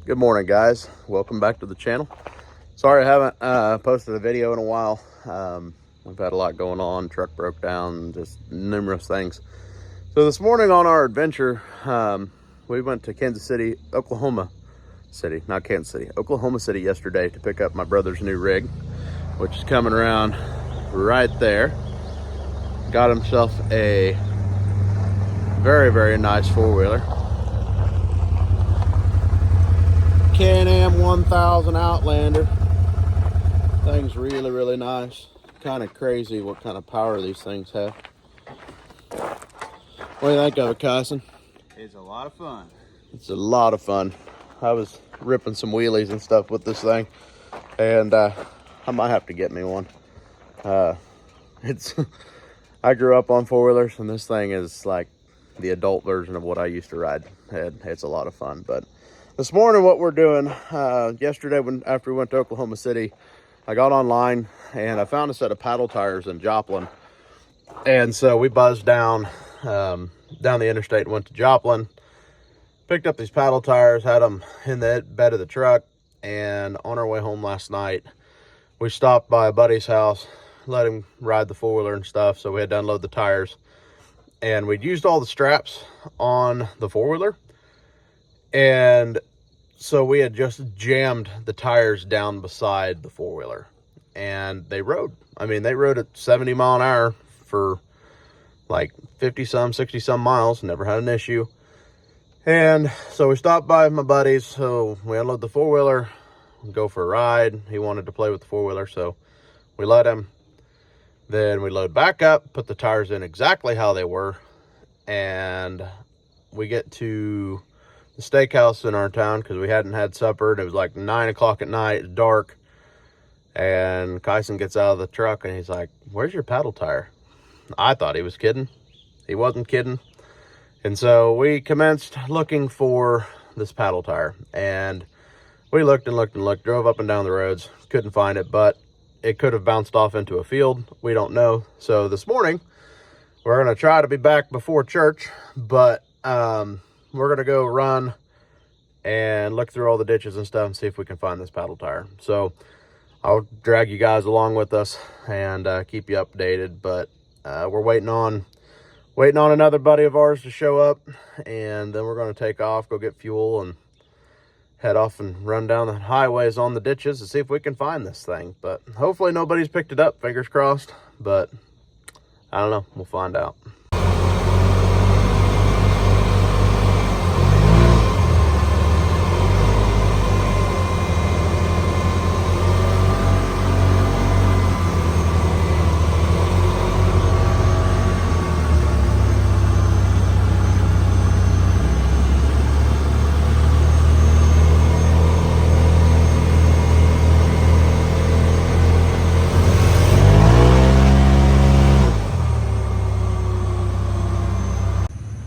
Good morning, guys. Welcome back to the channel. Sorry I haven't posted a video in a while. We've had a lot going on. Truck broke down, just numerous things. So this morning on our adventure, we went to Oklahoma City yesterday to pick up my brother's new rig, which is coming around right there. Got himself a very, very nice four-wheeler. Can-Am 1000 Outlander. Thing's really, really nice. Kind of crazy what kind of power these things have. What do you think of it, Kyson? It's a lot of fun. It's a lot of fun. I was ripping some wheelies and stuff with this thing, and I might have to get me one. I grew up on four-wheelers, and this thing is like the adult version of what I used to ride. It's a lot of fun. But this morning, what we're doing, yesterday after we went to Oklahoma City, I got online and I found a set of paddle tires in Joplin. And so we buzzed down the interstate and went to Joplin, picked up these paddle tires, had them in the bed of the truck, and on our way home last night, we stopped by a buddy's house, let him ride the four-wheeler and stuff, so we had to unload the tires. And we'd used all the straps on the four-wheeler, and so we had just jammed the tires down beside the four-wheeler, and they rode. I mean, they rode at 70 mile an hour for like 50-some, 60-some miles, never had an issue. And so we stopped by my buddies, so we unload the four-wheeler, go for a ride. He wanted to play with the four-wheeler, so we let him. Then we load back up, put the tires in exactly how they were, and we get to the steakhouse in our town because we hadn't had supper, and it was like 9 o'clock at night. It's dark, and Kyson gets out of the truck and he's like, "Where's your paddle tire?" I thought he was kidding. He wasn't kidding. And so we commenced looking for this paddle tire, and we looked and looked and looked, drove up and down the roads, couldn't find it, but it could have bounced off into a field. We don't know. So this morning we're going to try to be back before church, but we're going to go run and look through all the ditches and stuff and see if we can find this paddle tire. So I'll drag you guys along with us and keep you updated. But we're waiting on another buddy of ours to show up, and then we're going to take off, go get fuel, and head off and run down the highways on the ditches to see if we can find this thing. But hopefully nobody's picked it up, fingers crossed. But I don't know, we'll find out.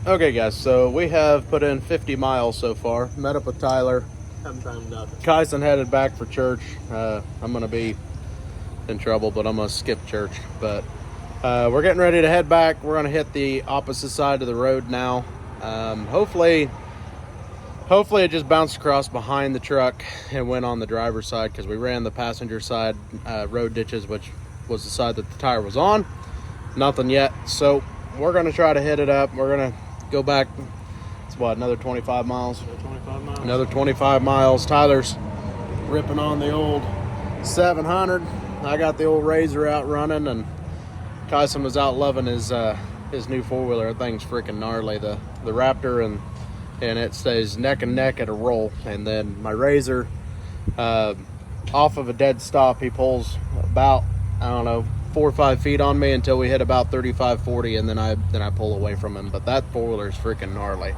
Okay, guys, so we have put in 50 miles so far. Met up with Tyler. Haven't found nothing. Kyson headed back for church. I'm going to be in trouble, but I'm going to skip church. But we're getting ready to head back. We're going to hit the opposite side of the road now. Hopefully it just bounced across behind the truck and went on the driver's side, because we ran the passenger side road ditches, which was the side that the tire was on. Nothing yet. So we're going to try to hit it up. We're going to go back. It's what, another 25 miles? Another 25 miles. Tyler's ripping on the old 700. I got the old Razor out running, and Kyson was out loving his new four-wheeler. That thing's freaking gnarly. The Raptor, and it stays neck and neck at a roll. And then my Razor, off of a dead stop, he pulls about, I don't know, 4 or 5 feet on me until we hit about 35, 40, and then I pull away from him. But that four-wheeler is freaking gnarly.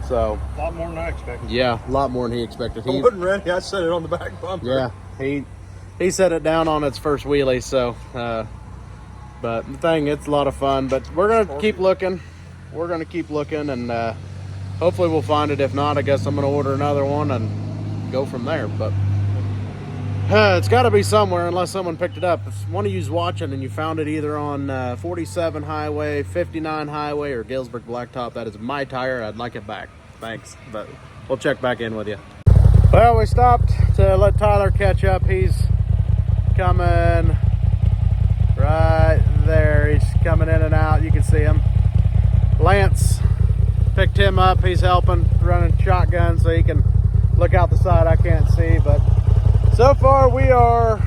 So A lot more than I expected. Yeah, a lot more than he expected. I wasn't ready. I set it on the back bumper. Yeah, he set it down on its first wheelie. So, but the thing, it's a lot of fun. But we're gonna keep looking. We're gonna keep looking, and hopefully we'll find it. If not, I guess I'm gonna order another one and go from there. But it's got to be somewhere unless someone picked it up. If one of you's watching and you found it either on 47 Highway, 59 Highway, or Galesburg Blacktop, that is my tire. I'd like it back. Thanks, but we'll check back in with you. Well, we stopped to let Tyler catch up. He's coming right there. He's coming in and out. You can see him. Lance picked him up. He's helping, running shotgun so he can look out the side. I can't see, but so far we are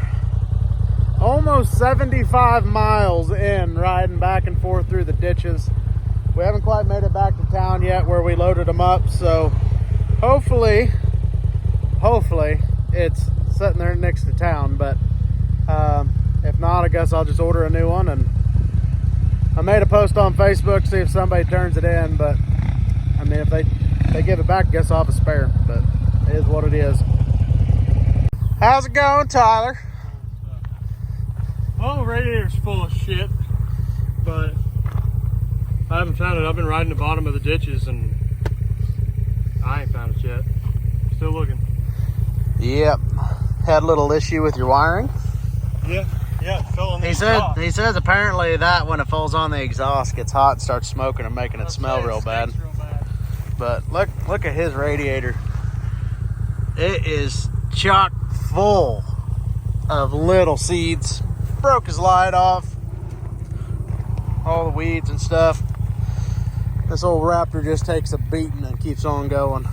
almost 75 miles in, riding back and forth through the ditches. We haven't quite made it back to town yet where we loaded them up, so hopefully it's sitting there next to town. But if not, I guess I'll just order a new one. And I made a post on Facebook, see if somebody turns it in. But I mean, if they give it back, I guess I'll have a spare. But it is what it is. How's it going, Tyler? Well, the radiator's full of shit, but I haven't found it. I've been riding the bottom of the ditches and I ain't found it yet. Still looking. Yep. Had a little issue with your wiring. Yeah, it fell on the He says apparently that when it falls on the exhaust, gets hot and starts smoking and making it smell real bad. But look at his radiator. It is chock full of little seeds. Broke his light off. All the weeds and stuff. This old Raptor just takes a beating and keeps on going.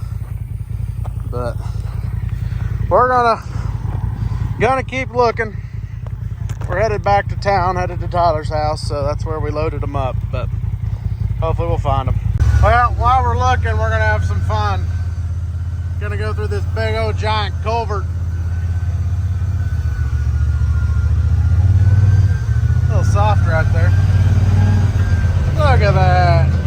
But we're gonna keep looking. We're headed back to town, headed to Tyler's house, so that's where we loaded them up. But hopefully we'll find them. Well, while we're looking, we're gonna have some fun. Gonna go through this big old giant culvert. A little soft right there. Look at that.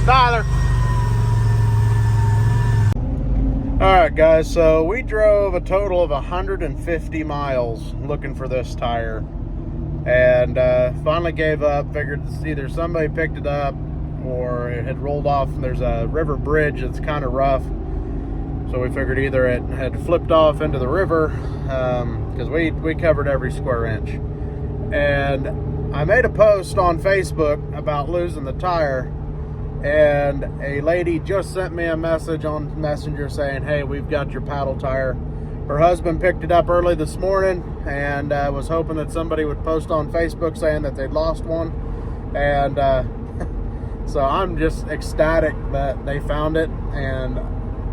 Tyler. Alright guys, so we drove a total of 150 miles looking for this tire, and finally gave up. Figured it's either somebody picked it up or it had rolled off. There's a river bridge that's kind of rough, so we figured either it had flipped off into the river, because we covered every square inch. And I made a post on Facebook about losing the tire, and a lady just sent me a message on Messenger saying, hey, we've got your paddle tire. Her husband picked it up early this morning and was hoping that somebody would post on Facebook saying that they'd lost one. And so I'm just ecstatic that they found it. And,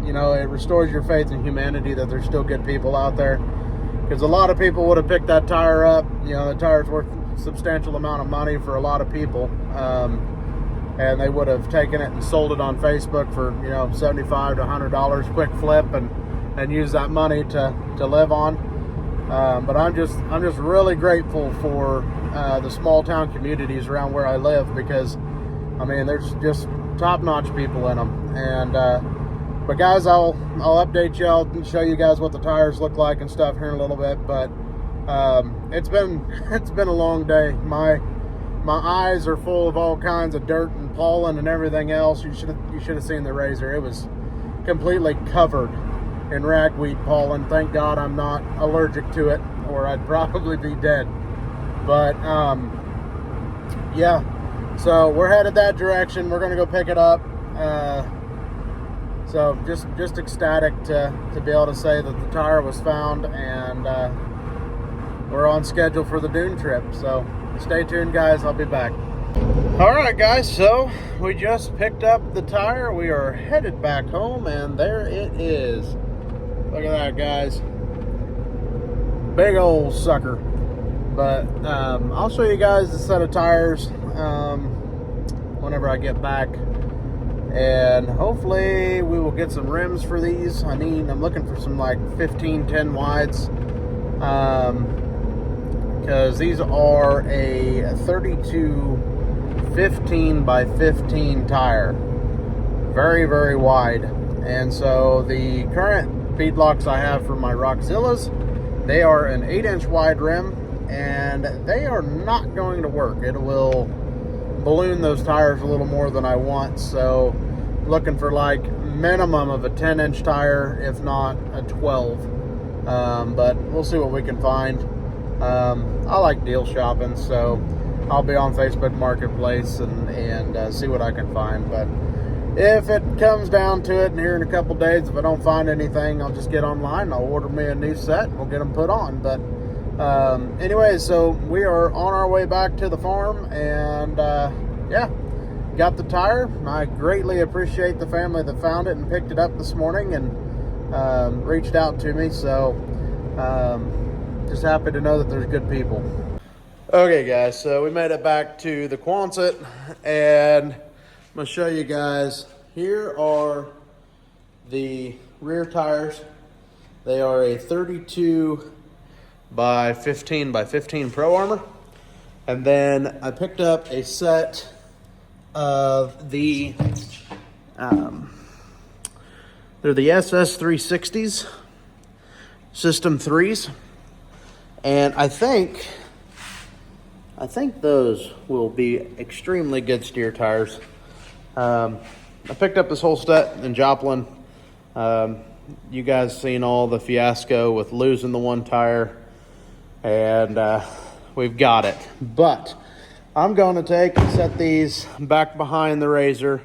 you know, it restores your faith in humanity that there's still good people out there. Because a lot of people would have picked that tire up. You know, the tire's worth a substantial amount of money for a lot of people. And they would have taken it and sold it on Facebook for, you know, $75 to $100 quick flip and use that money to live on. But I'm just really grateful for the small town communities around where I live, because I mean, there's just top-notch people in them. And but guys, I'll update you. I'll show you guys what the tires look like and stuff here in a little bit. But it's been a long day. My eyes are full of all kinds of dirt and pollen and everything else. You should have seen the razor. It was completely covered in ragweed pollen. Thank God I'm not allergic to it, or I'd probably be dead. But yeah, so we're headed that direction. We're gonna go pick it up. So just ecstatic to be able to say that the tire was found, and we're on schedule for the dune trip. So stay tuned, guys. I'll be back. All right, guys, so we just picked up the tire. We are headed back home, and there it is. Look at that, guys. Big old sucker. But I'll show you guys the set of tires whenever I get back, and hopefully we will get some rims for these. I'm looking for some like 15-10 wides, because these are a 32 15 by 15 tire, very, very wide. And so the current beadlocks I have for my Rockzillas, they are an 8-inch wide rim, and they are not going to work. It will balloon those tires a little more than I want, so looking for like minimum of a 10-inch tire, if not a 12. But we'll see what we can find. I like deal shopping, so I'll be on Facebook Marketplace and see what I can find. But if it comes down to it, and here in a couple days, if I don't find anything, I'll just get online. I'll order me a new set, and we'll get them put on. But anyway, so we are on our way back to the farm, and yeah, got the tire. I greatly appreciate the family that found it and picked it up this morning and reached out to me. So just happy to know that there's good people. Okay, guys, so we made it back to the Quonset, and I'm going to show you guys. Here are the rear tires. They are a 32 by 15 by 15 Pro Armor. And then I picked up a set of the, they're the SS 360s, System 3s. And I think those will be extremely good steer tires. I picked up this whole set in Joplin. You guys seen all the fiasco with losing the one tire, and we've got it. But I'm going to take and set these back behind the Razor,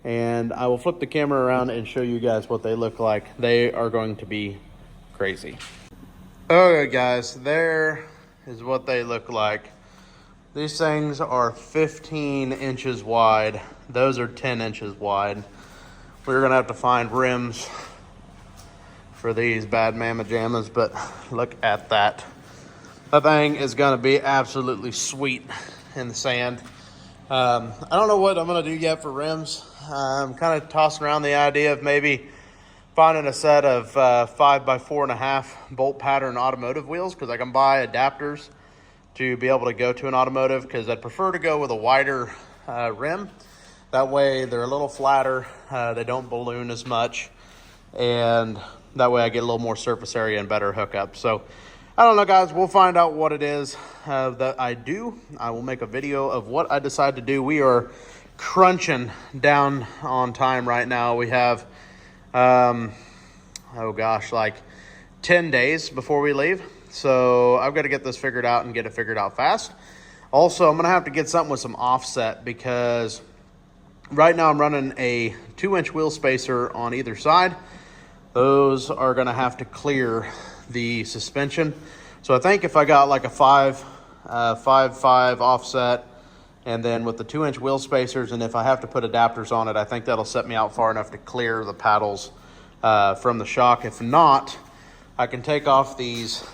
and I will flip the camera around and show you guys what they look like. They are going to be crazy. Okay, guys, there is what they look like. These things are 15 inches wide. Those are 10 inches wide. We're gonna have to find rims for these bad mamma jammas, but look at that. That thing is gonna be absolutely sweet in the sand. I don't know what I'm gonna do yet for rims. I'm kind of tossing around the idea of maybe finding a set of 5 by 4.5 bolt pattern automotive wheels, because I can buy adapters to be able to go to an automotive, because I'd prefer to go with a wider rim. That way they're a little flatter, they don't balloon as much, and that way I get a little more surface area and better hookup. So I don't know, guys, we'll find out what it is that I do. I will make a video of what I decide to do. We are crunching down on time right now. We have oh gosh, like 10 days before we leave. So I've got to get this figured out and get it figured out fast. Also, I'm going to have to get something with some offset, because right now I'm running a 2-inch wheel spacer on either side. Those are going to have to clear the suspension. So I think if I got like a 5.5 offset, and then with the 2-inch wheel spacers, and if I have to put adapters on it, I think that'll set me out far enough to clear the paddles from the shock. If not, I can take off these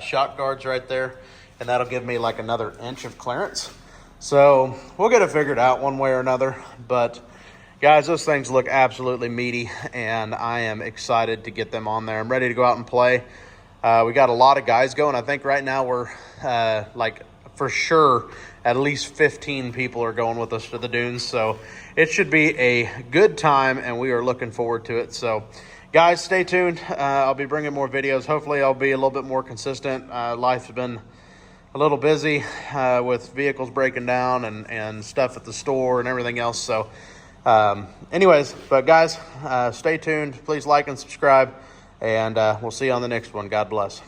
shock guards right there, and that'll give me like another inch of clearance. So we'll get it figured out one way or another. But guys, those things look absolutely meaty, and I am excited to get them on there. I'm ready to go out and play. We got a lot of guys going. I think right now we're like for sure at least 15 people are going with us to the dunes, so it should be a good time, and we are looking forward to it. So guys, stay tuned. I'll be bringing more videos. Hopefully I'll be a little bit more consistent. Life's been a little busy with vehicles breaking down and stuff at the store and everything else. So anyways, but guys, stay tuned. Please like and subscribe, and we'll see you on the next one. God bless.